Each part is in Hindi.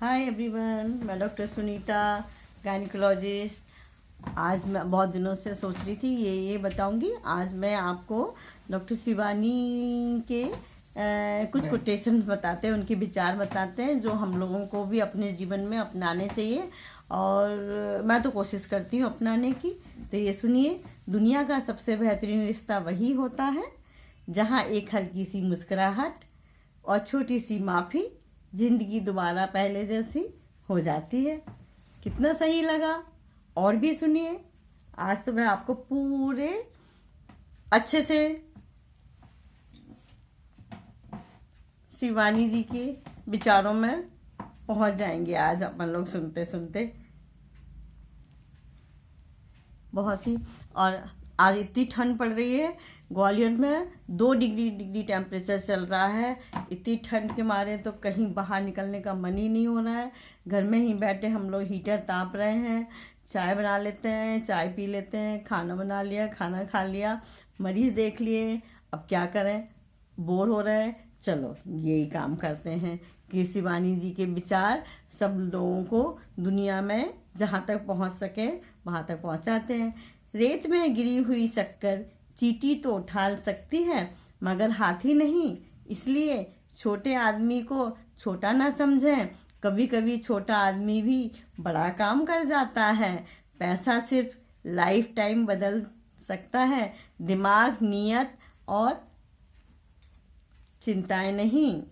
हाय एवरीवन, मैं डॉक्टर सुनीता, गायनिकोलॉजिस्ट। आज मैं बहुत दिनों से सोच रही थी ये बताऊंगी। आज मैं आपको डॉक्टर शिवानी के कुछ कोटेशन बताते हैं, उनके विचार बताते हैं जो हम लोगों को भी अपने जीवन में अपनाने चाहिए, और मैं तो कोशिश करती हूँ अपनाने की। तो ये सुनिए, दुनिया का सबसे बेहतरीन रिश्ता वही होता है जहाँ एक हल्की सी मुस्कुराहट और छोटी सी माफ़ी जिंदगी दोबारा पहले जैसी हो जाती है। कितना सही लगा। और भी सुनिए, आज तो मैं आपको पूरे अच्छे से शिवानी जी के विचारों में पहुंच जाएंगे। आज अपन लोग सुनते सुनते बहुत ही। और आज इतनी ठंड पड़ रही है, ग्वालियर में 2 डिग्री टेम्परेचर चल रहा है। इतनी ठंड के मारे तो कहीं बाहर निकलने का मन ही नहीं हो रहा है। घर में ही बैठे हम लोग हीटर ताप रहे हैं, चाय बना लेते हैं, चाय पी लेते हैं, खाना बना लिया, खाना खा लिया, मरीज देख लिए। अब क्या करें, बोर हो रहे हैं, चलो यही काम करते हैं कि शिवानी जी के विचार सब लोगों को दुनिया में जहाँ तक पहुँच सके वहाँ तक पहुँचाते हैं। रेत में गिरी हुई शक्कर चींटी तो उठा सकती है मगर हाथी नहीं, इसलिए छोटे आदमी को छोटा ना समझें। कभी कभी छोटा आदमी भी बड़ा काम कर जाता है। पैसा सिर्फ लाइफ टाइम बदल सकता है, दिमाग, नीयत और चिंताएं नहीं।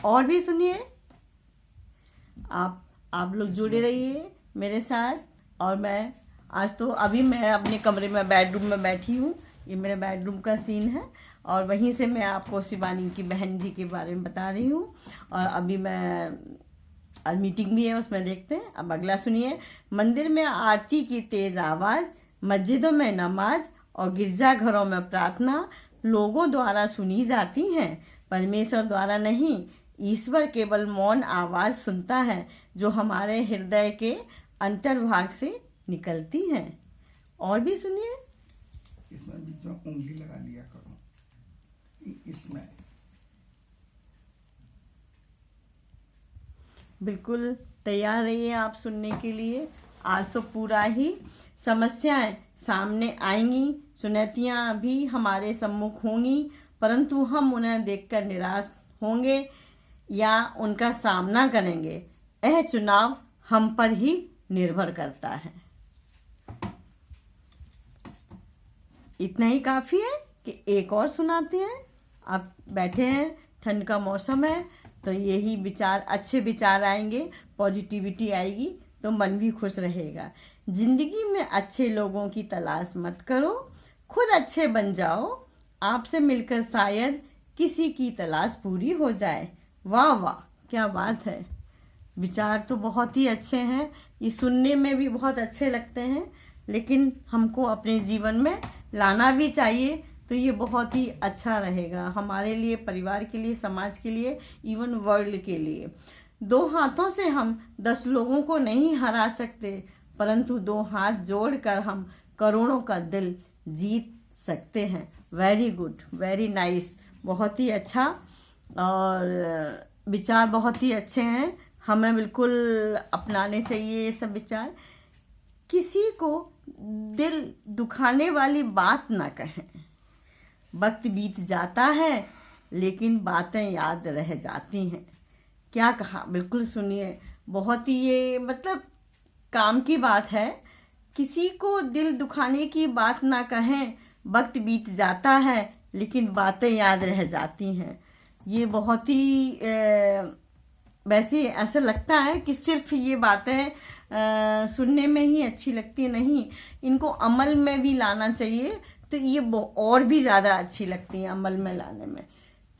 और भी सुनिए, आप लोग जुड़े रहिए मेरे साथ। और मैं आज तो अभी मैं अपने कमरे में बेडरूम में बैठी हूँ, ये मेरे बेडरूम का सीन है, और वहीं से मैं आपको शिवानी की बहन जी के बारे में बता रही हूँ। और अभी मैं आज मीटिंग भी है, उसमें देखते हैं। अब अगला सुनिए। मंदिर में आरती की तेज आवाज़, मस्जिदों में नमाज और गिरजाघरों में प्रार्थना लोगों द्वारा सुनी जाती हैं, परमेश्वर द्वारा नहीं। ईश्वर केवल मौन आवाज़ सुनता है जो हमारे हृदय के अंतर्भाग से निकलती हैं। और भी सुनिए। इसमें बीच में उंगली लगा लिया करो, इसमें बिल्कुल तैयार रहिए आप सुनने के लिए। आज तो पूरा ही समस्याएं सामने आएंगी, चुनौतियां भी हमारे सम्मुख होंगी, परंतु हम उन्हें देखकर निराश होंगे या उनका सामना करेंगे, यह चुनाव हम पर ही निर्भर करता है। इतना ही काफ़ी है कि एक और सुनाते हैं। आप बैठे हैं, ठंड का मौसम है, तो यही विचार, अच्छे विचार आएंगे, पॉजिटिविटी आएगी तो मन भी खुश रहेगा। जिंदगी में अच्छे लोगों की तलाश मत करो, खुद अच्छे बन जाओ। आपसे मिलकर शायद किसी की तलाश पूरी हो जाए। वाह वाह, क्या बात है। विचार तो बहुत ही अच्छे हैं, ये सुनने में भी बहुत अच्छे लगते हैं, लेकिन हमको अपने जीवन में लाना भी चाहिए। तो ये बहुत ही अच्छा रहेगा हमारे लिए, परिवार के लिए, समाज के लिए, इवन वर्ल्ड के लिए। 2 हाथों से हम 10 लोगों को नहीं हरा सकते, परंतु 2 हाथ जोड़कर हम करोड़ों का दिल जीत सकते हैं। वेरी गुड, वेरी नाइस, बहुत ही अच्छा। और विचार बहुत ही अच्छे हैं, हमें बिल्कुल अपनाने चाहिए ये सब विचार। किसी को दिल दुखाने वाली बात ना कहें। वक्त बीत जाता है लेकिन बातें याद रह जाती हैं। क्या कहा, बिल्कुल सुनिए, बहुत ही ये मतलब काम की बात है। किसी को दिल दुखाने की बात ना कहें, वक्त बीत जाता है लेकिन बातें याद रह जाती हैं। ये बहुत ही वैसे ऐसा लगता है कि सिर्फ ये बातें सुनने में ही अच्छी लगती नहीं, इनको अमल में भी लाना चाहिए, तो ये और भी ज़्यादा अच्छी लगती हैं अमल में लाने में।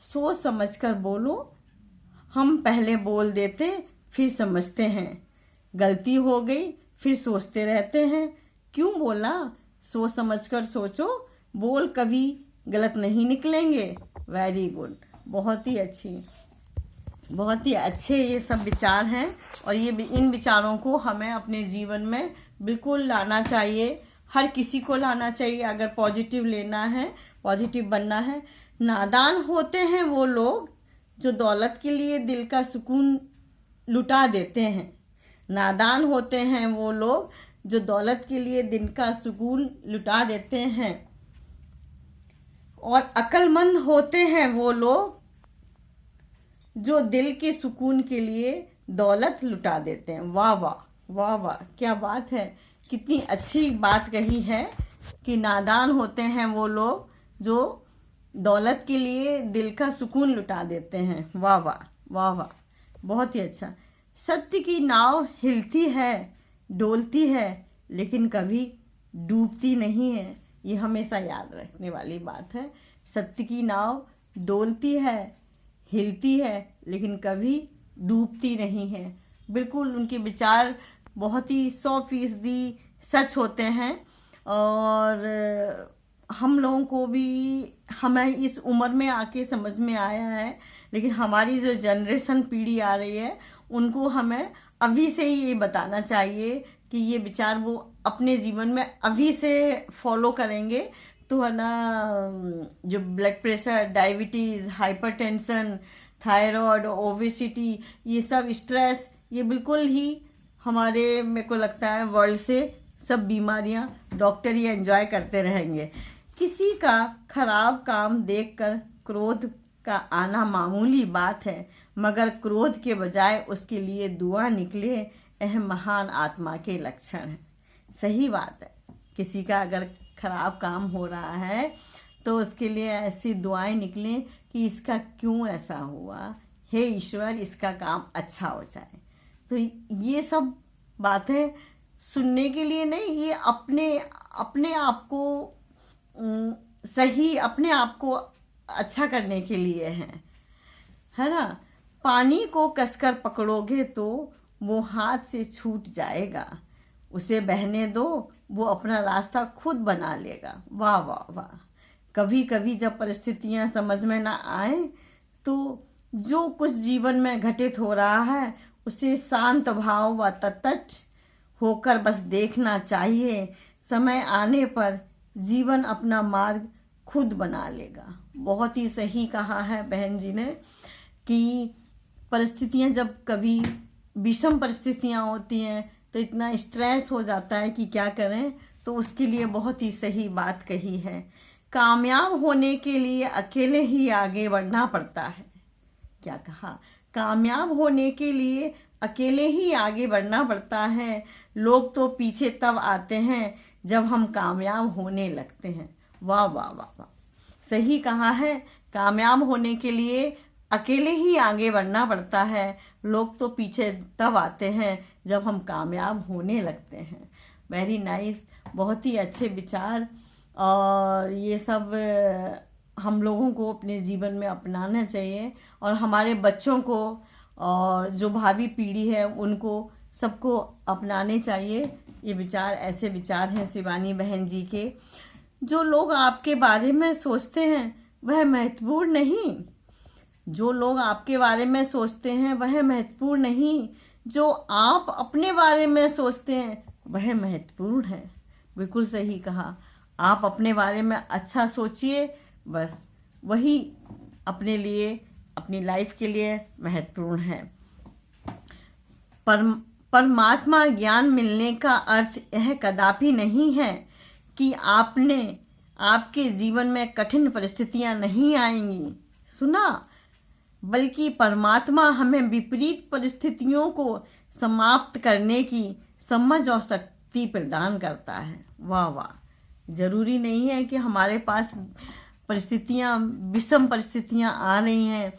सोच समझकर बोलो। हम पहले बोल देते फिर समझते हैं, गलती हो गई फिर सोचते रहते हैं, क्यों बोला। सोच समझकर सोचो, बोल कभी गलत नहीं निकलेंगे। वेरी गुड, बहुत ही अच्छी, बहुत ही अच्छे ये सब विचार हैं। और ये इन विचारों को हमें अपने जीवन में बिल्कुल लाना चाहिए, हर किसी को लाना चाहिए अगर पॉजिटिव लेना है, पॉजिटिव बनना है। नादान होते हैं वो लोग जो दौलत के लिए दिल का सुकून लुटा देते हैं। नादान होते हैं वो लोग जो दौलत के लिए दिल का सुकून लुटा देते हैं, और अक्लमंद होते हैं वो लोग जो दिल के सुकून के लिए दौलत लुटा देते हैं। वाह वाह वाह वाह, क्या बात है, कितनी अच्छी बात कही है कि नादान होते हैं वो लोग जो दौलत के लिए दिल का सुकून लुटा देते हैं। वाह वाह वाह वाह, बहुत ही अच्छा। सत्य की नाव हिलती है, डोलती है, लेकिन कभी डूबती नहीं है। ये हमेशा याद रखने वाली बात है। सत्य की नाव डोलती है, हिलती है, लेकिन कभी डूबती नहीं है। बिल्कुल उनके विचार बहुत ही 100% सच होते हैं। और हम लोगों को भी, हमें इस उम्र में आके समझ में आया है, लेकिन हमारी जो जनरेशन पीढ़ी आ रही है उनको हमें अभी से ही ये बताना चाहिए कि ये विचार वो अपने जीवन में अभी से फॉलो करेंगे तो है ना, जो blood pressure, diabetes, hypertension, thyroid, obesity, ये सब स्ट्रेस, ये बिल्कुल ही हमारे, मेरे को लगता है वर्ल्ड से सब बीमारियां डॉक्टर ही एंजॉय करते रहेंगे। किसी का खराब काम देखकर क्रोध का आना मामूली बात है, मगर क्रोध के बजाय उसके लिए दुआ निकले यह महान आत्मा के लक्षण है। सही बात है, किसी का अगर खराब काम हो रहा है तो उसके लिए ऐसी दुआएं निकलें कि इसका क्यों ऐसा हुआ, हे ईश्वर इसका काम अच्छा हो जाए। तो ये सब बातें सुनने के लिए नहीं, ये अपने आप को सही, अपने आप को अच्छा करने के लिए है ना। पानी को कसकर पकड़ोगे तो वो हाथ से छूट जाएगा, उसे बहने दो, वो अपना रास्ता खुद बना लेगा। वाह वाह वाह। कभी कभी जब परिस्थितियां समझ में ना आए तो जो कुछ जीवन में घटित हो रहा है उसे शांत भाव व तटस्थ होकर बस देखना चाहिए। समय आने पर जीवन अपना मार्ग खुद बना लेगा। बहुत ही सही कहा है बहन जी ने कि परिस्थितियां, जब कभी विषम परिस्थितियां होती हैं तो इतना स्ट्रेस हो जाता है कि क्या करें, तो उसके लिए बहुत ही सही बात कही है। कामयाब होने के लिए अकेले ही आगे बढ़ना पड़ता है। क्या कहा? कामयाब होने के लिए अकेले ही आगे बढ़ना पड़ता है। लोग तो पीछे तब आते हैं जब हम कामयाब होने लगते हैं। वाह वाह वाह वाह, सही कहा है। कामयाब होने के लिए अकेले ही आगे बढ़ना पड़ता है। लोग तो पीछे तब आते हैं जब हम कामयाब होने लगते हैं। वेरी नाइस, बहुत ही अच्छे विचार, और ये सब हम लोगों को अपने जीवन में अपनाना चाहिए, और हमारे बच्चों को और जो भावी पीढ़ी है उनको सबको अपनाने चाहिए। ये विचार, ऐसे विचार हैं शिवानी बहन जी के। जो लोग आपके बारे में सोचते हैं वह महत्वपूर्ण नहीं, जो लोग आपके बारे में सोचते हैं वह महत्वपूर्ण नहीं, जो आप अपने बारे में सोचते हैं वह महत्वपूर्ण है। बिल्कुल सही कहा। आप अपने बारे में अच्छा सोचिए, बस वही अपने लिए, अपनी लाइफ के लिए महत्वपूर्ण है। परमात्मा ज्ञान मिलने का अर्थ यह कदापि नहीं है कि आपके जीवन में कठिन परिस्थितियां नहीं आएंगी, सुना, बल्कि परमात्मा हमें विपरीत परिस्थितियों को समाप्त करने की समझ और शक्ति प्रदान करता है। वाह वाह। जरूरी नहीं है कि हमारे पास परिस्थितियां, विषम परिस्थितियां आ रही हैं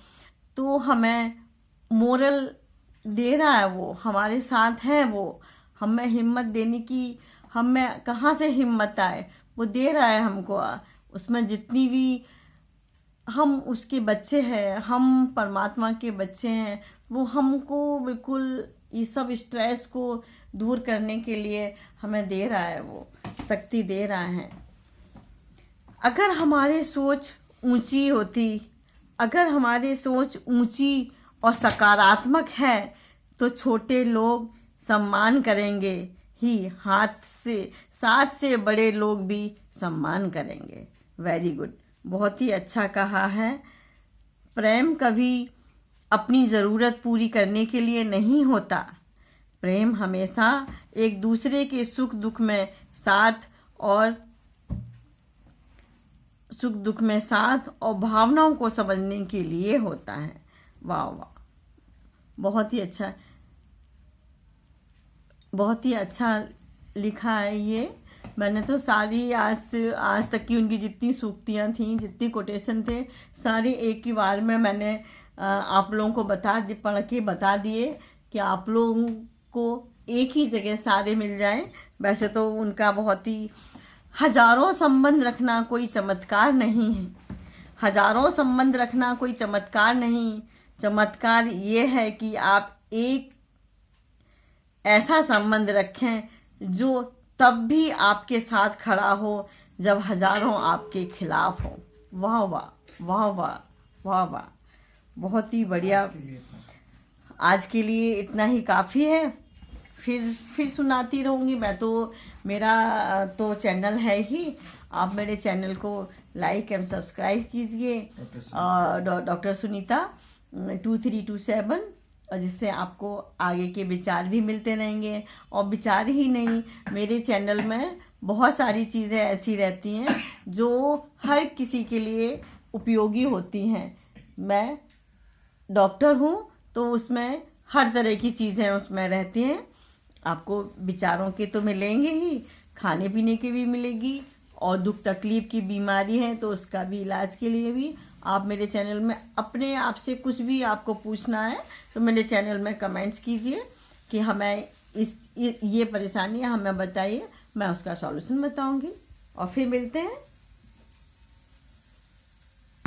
तो हमें मोरल दे रहा है, वो हमारे साथ है, वो हमें हिम्मत देने की, हमें कहाँ से हिम्मत आए, वो दे रहा है हमको। उसमें जितनी भी हम उसके बच्चे हैं, हम परमात्मा के बच्चे हैं, वो हमको बिल्कुल ये सब स्ट्रेस को दूर करने के लिए हमें दे रहा है, वो शक्ति दे रहा है। अगर हमारी सोच ऊंची होती, अगर हमारी सोच ऊंची और सकारात्मक है तो छोटे लोग सम्मान करेंगे ही, साथ से बड़े लोग भी सम्मान करेंगे। वेरी गुड, बहुत ही अच्छा कहा है। प्रेम कभी अपनी ज़रूरत पूरी करने के लिए नहीं होता। प्रेम हमेशा एक दूसरे के सुख दुख में साथ और भावनाओं को समझने के लिए होता है। वाह वाह, बहुत ही अच्छा लिखा है ये। मैंने तो सारी आज तक की उनकी जितनी सूक्तियाँ थीं, जितनी कोटेशन थे, सारी एक ही बार में मैंने आप लोगों को पढ़ के बता दिए कि आप लोगों को एक ही जगह सारे मिल जाएं। वैसे तो उनका बहुत ही हजारों संबंध रखना कोई चमत्कार नहीं है, हजारों संबंध रखना कोई चमत्कार नहीं। चमत्कार ये है कि आप एक ऐसा संबंध रखें जो तब भी आपके साथ खड़ा हो जब हजारों आपके खिलाफ हो। वाह वाह वाह वाह वाह वाह, बहुत ही बढ़िया। आज के लिए इतना ही काफ़ी है। फिर सुनाती रहूँगी मैं तो। मेरा तो चैनल है ही, आप मेरे चैनल को लाइक एंड सब्सक्राइब कीजिए, डॉक्टर सुनीता 2327, और जिससे आपको आगे के विचार भी मिलते रहेंगे। और विचार ही नहीं, मेरे चैनल में बहुत सारी चीज़ें ऐसी रहती हैं जो हर किसी के लिए उपयोगी होती हैं। मैं डॉक्टर हूँ तो उसमें हर तरह की चीज़ें उसमें रहती हैं। आपको विचारों के तो मिलेंगे ही, खाने पीने के भी मिलेगी, और दुख तकलीफ की बीमारी है तो उसका भी इलाज के लिए भी आप मेरे चैनल में अपने आप से कुछ भी आपको पूछना है तो मेरे चैनल में कमेंट्स कीजिए कि हमें ये परेशानी है, हमें बताइए, मैं उसका सॉल्यूशन बताऊंगी। और फिर मिलते हैं।